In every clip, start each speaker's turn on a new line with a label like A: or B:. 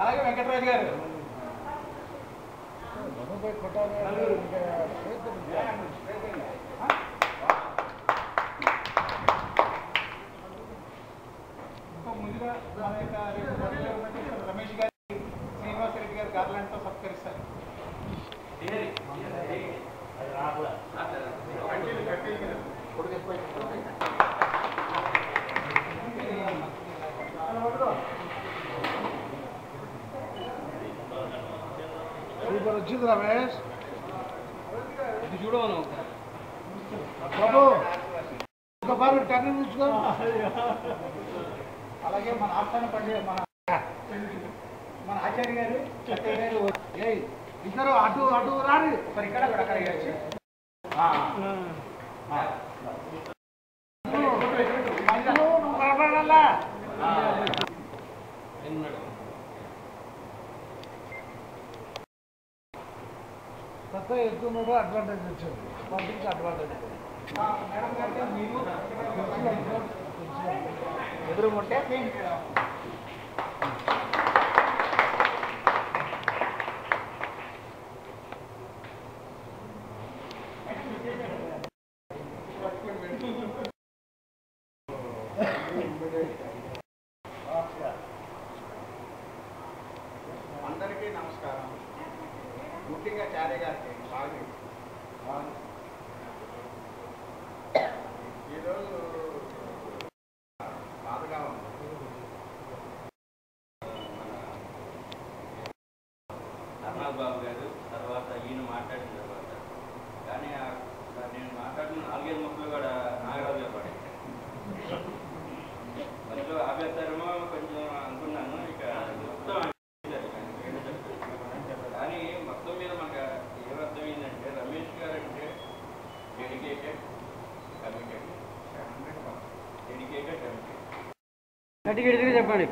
A: అలాగే వెంకటరాజు గారు ముందుగా మన యొక్క రమేష్ గారి శ్రీనివాస రెడ్డి గారు గార్లాండ్తో సత్కరిస్తారు.
B: సూపర్ వచ్చింది రమేష్,
A: ఇది చూడవను
B: బాబు ఒక బారు టర్న్ చూసుకో.
A: అలాగే మన ఆస్థాన పండుగ మన ఆచార్య గారు
B: ఇద్దరు అటు అటు రాని
A: మరి ఇక్కడ కూడా అక్కడ
B: కొత్త ఎక్కువ అడ్వాంటేజ్ వచ్చింది, పంపించి అడ్వాంటేజ్
A: ఎదురు ఉంటే అందరికీ నమస్కారం. ముఖ్యంగా చార్య గారికి ఈరోజు బాధగా ఉంది.
C: అర్నాథ్ బాబు గారు తర్వాత ఈయన మాట్లాడిన తర్వాత కానీ నేను మాట్లాడిన 4-5 ముక్కలు కూడా నాగరాజు గారు పడేసాను. మధ్యలో ఆపేస్తారేమో కొంచెం అనుకున్నాను. ఇక మొత్తం కానీ మొత్తం మీద మాకు ఏమర్థమైందంటే రమేష్ గారు అంటే డెడికేటెడ్ కమిటెడ్
A: చెప్పండి.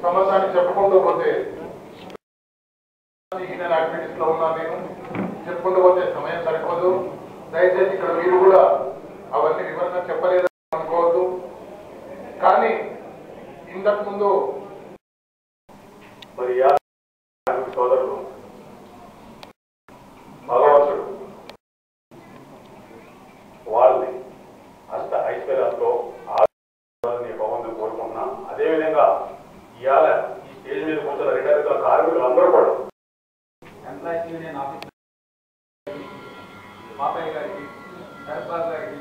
D: సమస్యని చెప్పుకుంటూ పోతే యాక్టివిటీస్ లో ఉన్నా నేను చెప్పుకుంటూ పోతే సమయం సరిపోదు. దయచేసి ఇక్కడ మీరు కూడా అవన్నీ వివరంగా చెప్పలేదని అనుకోవద్దు. కానీ ఇంతకు ముందు మరి సోదరుడు భగవంతుడు వాళ్ళని అష్ట ఐశ్వర్యాలతో భగవంతుడు కోరుకుంటున్నా. అదేవిధంగా ఇవాళ ఈ స్టేజ్ మీద కూర్చున్న రిటైర్ కార్మికులు అందరూ కూడా
A: ఎంప్లాయీస్ యూనియన్ ఆఫీసర్ పాపయ్య గారికి, శరత్బాబు గారికి,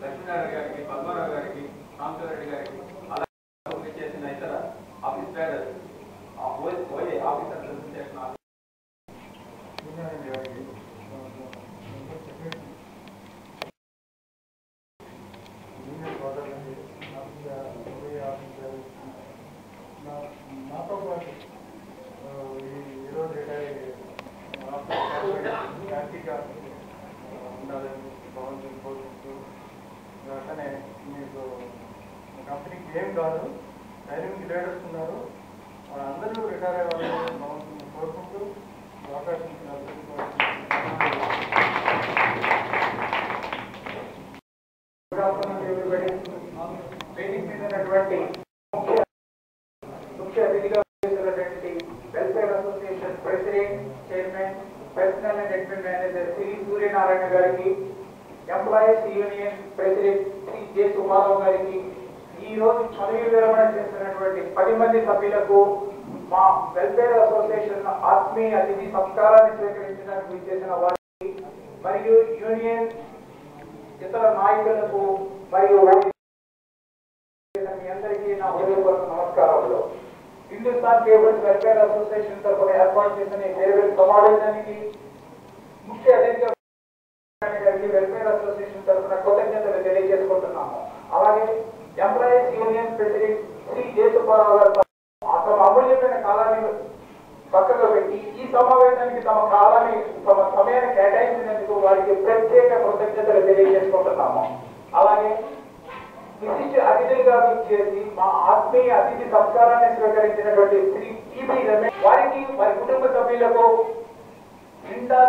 A: లక్ష్మీనారాయణ గారికి, పద్మారావు గారికి, రామచంద్రెడ్డి గారికి, అలాగే చేసిన ఇతర office bearers OA officer presentation
B: నాతో పాటు ఈరోజు రిటైర్ హ్యాపీగా ఉండాలని భగవంతుని కోరుకుంటూ, అట్లనే మీకు కంపెనీకి ఏం కాదు, టైమింగ్ లీడర్స్ ఉన్నారు, అందరూ రిటైర్ అయ్యాలని భగవంతుని కోరుకుంటూ అవకాశం
A: ట్రైనింగ్ మీద ఉన్నటువంటి ముఖ్య అతిథిగా welfare association president, chairman
E: Satyanarayana గారికి, employees union president Shri J Subbarao గారికి, ఈ రోజు పదవి విరమణ చేస్తున్నటువంటి 10 మంది సభ్యులకు, మా వెల్ఫేర్ అసోసియేషన్ ఆత్మీయ అతిథి సంస్కారాన్ని స్వీకరించడానికి విచ్చేసిన వారికి మరియు యూనియన్ ఇతర నాయకులకు మరియు మీ అందరికీ నా హృదయపూర్వక నమస్కారాలు. హిందుస్థాన్ కేబుల్స్ వెల్ఫేర్ అసోసియేషన్ తరఫున ఏర్పాటు చేసిన ఈ వేర్వేరు సమావేశానికి ముఖ్య అతిథిగా వెల్ఫేర్ అసోసియేషన్ తరఫున కృతజ్ఞతలు తెలియజేసుకుంటున్నాము. అలాగే employees union president Shri J Subbarao గారు తమ అమూల్యమైన కాలాన్ని పక్కకు పెట్టి ఈ సమావేశానికి తమ సమయాన్ని కేటాయించినందుకు వారికి ప్రత్యేక కృతజ్ఞతలు తెలియజేసుకుంటున్నాము. అలాగే విశిష్ట అతిథులుగా చేసి మా ఆత్మీయ అతిథి సంస్కారాన్ని స్వీకరించినటువంటి శ్రీ టిబి రమేష్ వారికి, వారి కుటుంబ సభ్యులకు నిండా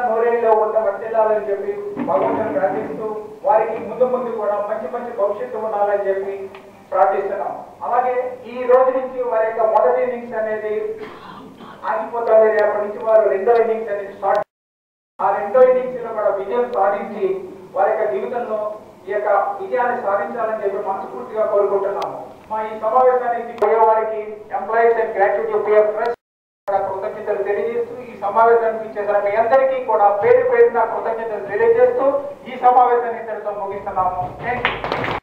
E: నూరేళ్ళలో ఉన్న వర్తిల్లాలని చెప్పి భగవంతుని ప్రార్థిస్తూ వారికి ముందు కూడా మంచి భవిష్యత్తు ఉండాలని చెప్పి ప్రార్థిస్తున్నాం. అలాగే ఈ రోజు నుంచి వారి యొక్క మొదటి ఇన్నింగ్స్ అనేది ఆగిపోతుంది. రేపటి నుంచి వారు రెండో ఇన్నింగ్స్ అనేది స్టార్ట్. ఆ రెండో ఇన్నింగ్స్ లో కూడా విజయం సాధించి వారి యొక్క జీవితంలో ఈ యొక్క విజయాన్ని సాధించాలని చెప్పి మనస్ఫూర్తిగా కోరుకుంటున్నాము. మా ఈ సమావేశానికి వారికి ఎంప్లాయీస్ అండ్ గ్రాట్యుటీ పిఎఫ్ కృతజ్ఞతలు తెలియజేస్తూ ఈ సమావేశానికి ఇచ్చేసిన మీ అందరికీ కూడా పేరున కృతజ్ఞతలు తెలియజేస్తూ ఈ సమావేశాన్ని ఇంతటితో ముగిస్తున్నాము. థాంక్యూ.